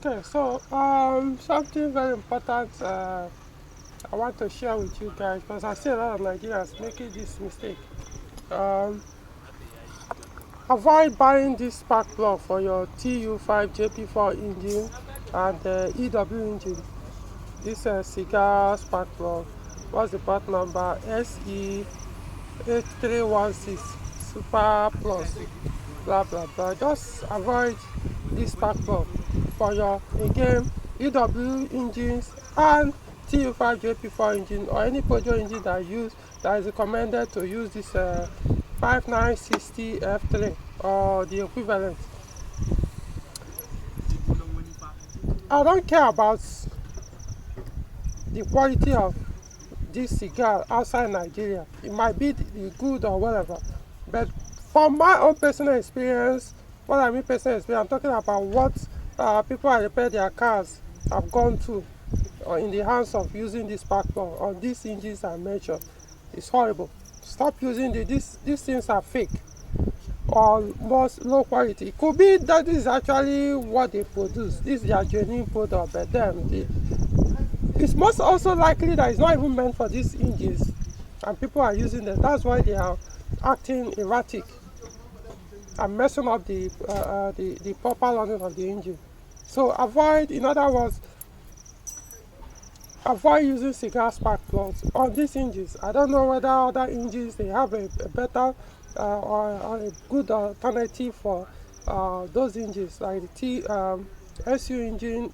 Okay, so something very important I want to share with you guys because I see a lot of Nigerians making this mistake. Um, Avoid buying this spark plug for your TU5 JP4 engine and EW engine. This Segal spark plug. What's the part number? SE8316 Super Plus. Blah blah blah. Just avoid this spark plug for your again EW engines and TU5 JP4 engine or any Peugeot engine that is recommended to use this 5960 F3 or the equivalent. I don't care about the quality of this cigar outside Nigeria. It might be good or whatever, but from my own personal experience, what I mean personal experience, I'm talking about what people that repair their cars have gone through or in the hands of using this spark plug on these engines I mentioned. It's horrible. Stop using these things are fake or most low quality. It could be that this is actually what they produce. This is their genuine product, but then it's most also likely that it's not even meant for these engines and people are using them. That's why they are acting erratic and messing up the proper running of the engine. So avoid, in other words, avoid using cigar spark plugs on these engines. I don't know whether other engines they have a better or a good alternative for those engines like the SU engine,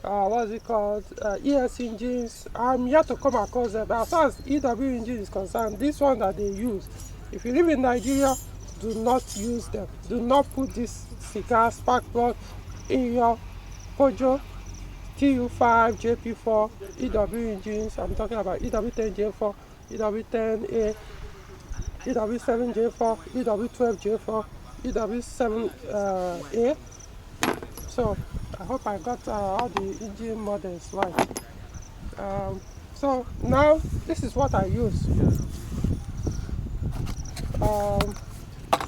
what's it called, ES engines. I'm yet to come across them. As far as EW engine is concerned, this one that they use, if you live in Nigeria, do not use them. Do not put this cigar spark plug in your Peugeot TU5, JP4, EW engines. I'm talking about EW10J4, EW10A, EW7J4, EW12J4, EW7A. So I hope I got all the engine models right. So now this is what I use.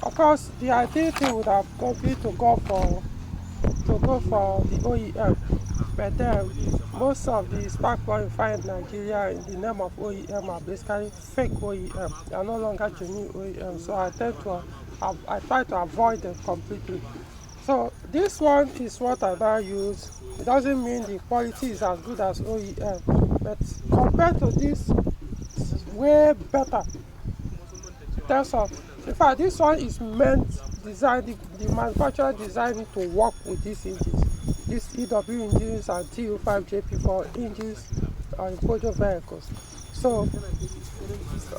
Of course, the ideal thing would have been to go for the OEM, but then most of the spark plug you find in Nigeria in the name of OEM are basically fake OEM. They are no longer genuine OEM, so I try to avoid them completely. So this one is what I now use. It doesn't mean the quality is as good as OEM, but compared to this, it's way better. In fact, this one is meant designed, the manufacturer designed it to work with these engines. These EW engines and TU5 JP4 engines are in Peugeot vehicles. So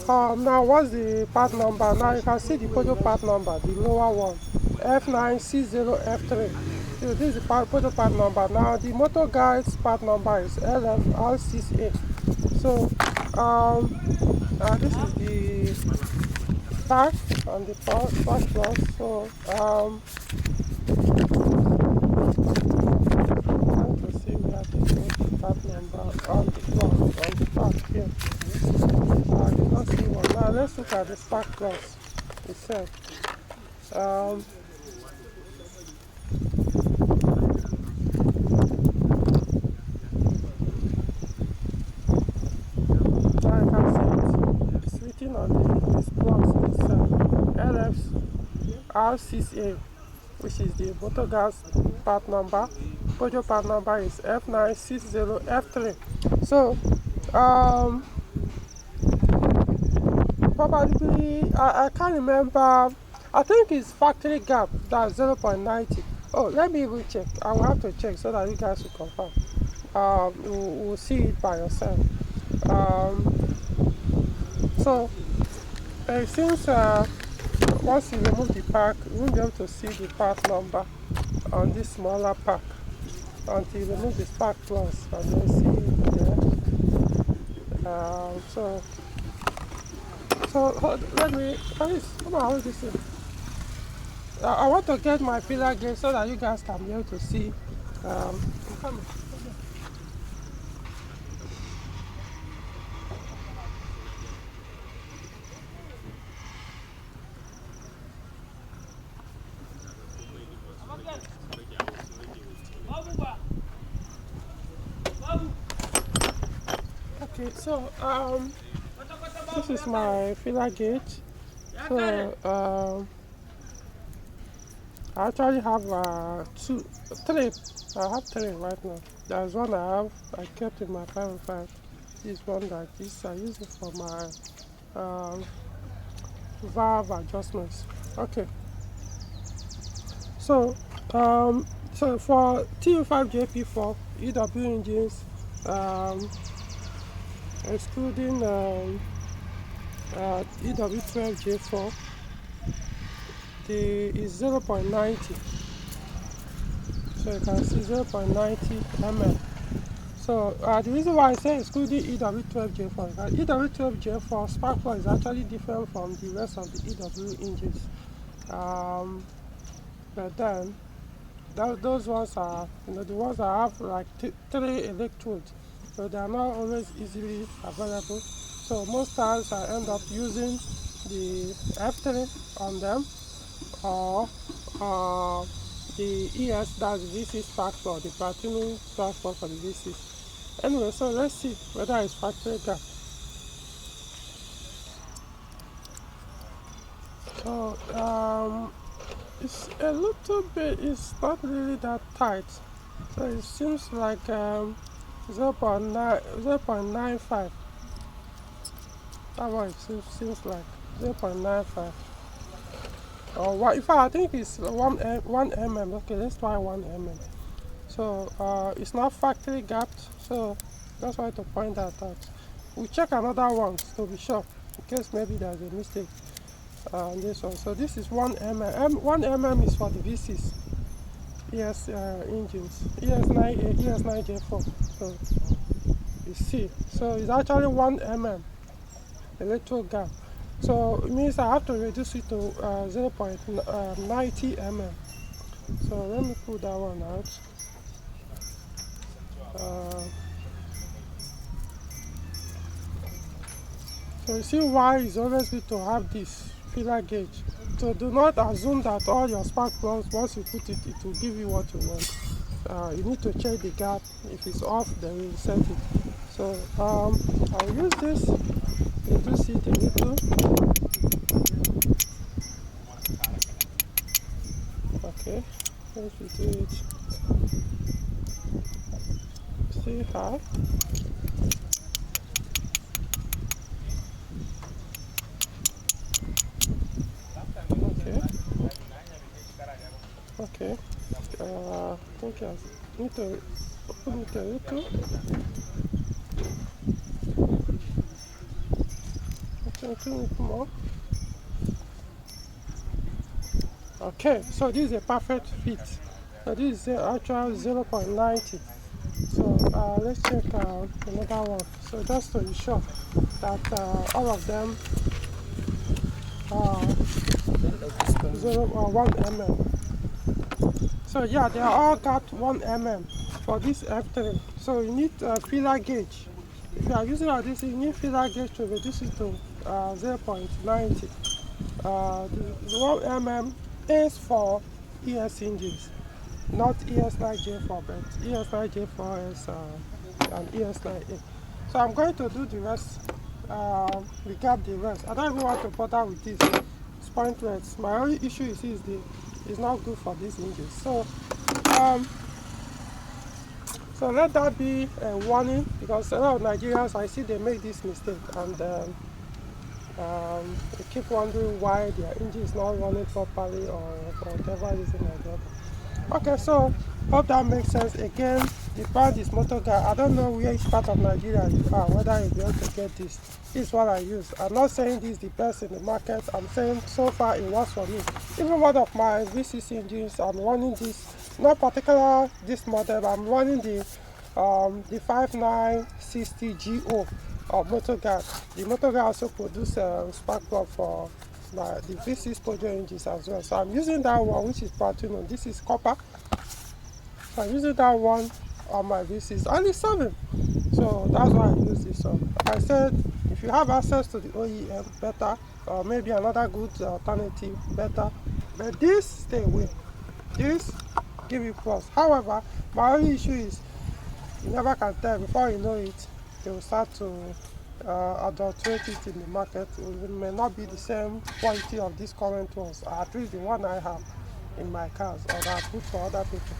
now what's the part number? Now you can see the Peugeot part number, the lower one, F960F3. So this is the Peugeot part number. Now the motor guide's part number is LFR6A. So this is the pack on the first plus. So trying to see where to put the part number on the plus on the pack here. I did not see one. Now let's look at the spark plus itself. Now I can see it's written on this plus itself. LFR6A, which is the motor gas part number. Peugeot part number is F960F3. So probably I can't remember. I think it's factory gap, that's 0.90. Oh, let me even check. I will have to check so that you guys will confirm. You will see it by yourself. So since once you remove the pack, you won't be able to see the part number on this smaller pack until you remove the spark plus and then see it there. So let me, please, come on, hold this in. I want to get my filler gauge so that you guys can be able to see. Come on. Okay, so this is my filler gauge. So I actually have three. I have three right now. There's one I kept in my 505. This one like this. I use it for my valve adjustments. Okay, so so for TU5JP4 EW engines, um, excluding EW12J4, the is 0.90. So you can see 0.90 mm. So the reason why I say excluding EW12J4 is that EW12J4 spark plug is actually different from the rest of the EW engines. But then those ones are, the ones that have like three electrodes, so they are not always easily available. So most times I end up using the F3 on them, or the ES, that's the V6 spark plug, the platinum spark plug for the V6. Anyway, so let's see whether it's factory gap. So it's a little bit, it's not really that tight. So it seems like 0.95. That's what it seems like, 0.95. Or what? In fact, I think it's 1 mm. Okay, let's try 1 mm. So it's not factory gapped. So that's why to point that out. We'll check another one to be sure, in case maybe there's a mistake on this one. So this is 1 mm. 1 mm is for the V6 ES engines, ES9A, ES9J4. So you see, so it's actually 1 mm electrode gap. So it means I have to reduce it to 0.90 mm. So let me pull that one out. So you see why it's always good to have this filler gauge. So do not assume that all your spark plugs, once you put it, it will give you what you want. You need to check the gap. If it's off, then you set it. So I'll use this, reduce it a little. Okay, let's do it. See how? Okay. I think I need to open it a little. Open it more. Okay, so this is a perfect fit. So this is the actual 0.90. So let's check another one. So just to be sure that all of them are 1 mm. So yeah, they are all got 1 mm for this F3. So you need a filler gauge. If you are using all this, you need filler gauge to reduce it to 0.90. The 1 mm is for ES engines, not ES9J4, but ES9J4 is and ES9A. So I'm going to do the rest, recap the rest. I don't even want to bother with this. It's pointless. My only issue is it's not good for these engines. So so let that be a warning, because a lot of Nigerians, I see they make this mistake, and they keep wondering why their engine is not running properly, or for whatever reason like that. Okay, so hope that makes sense. Again, the brand is Motorguy. I don't know which part of Nigeria you are, whether you'll be able to get this. This is what I use. I'm not saying this is the best in the market. I'm saying so far it works for me. Even one of my V6 engines, I'm running this, not particular this model, but I'm running the 5960GO of Motorguy. The Motorguy also produce spark plug for the V6 Peugeot engines as well. So I'm using that one, which is platinum. This is copper. So I'm using that one on my V6, and it's serving. So that's why I use this one. Like I said, if you have access to the OEM, better, or maybe another good alternative, better. But this, stay away. This, give you plus. However, my only issue is you never can tell. Before you know it, they will start to adulterate it in the market. It may not be the same quality of these current ones, at least the one I have in my cars or that I put for other people.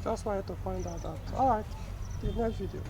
Just wanted to point out that. Alright, the next video.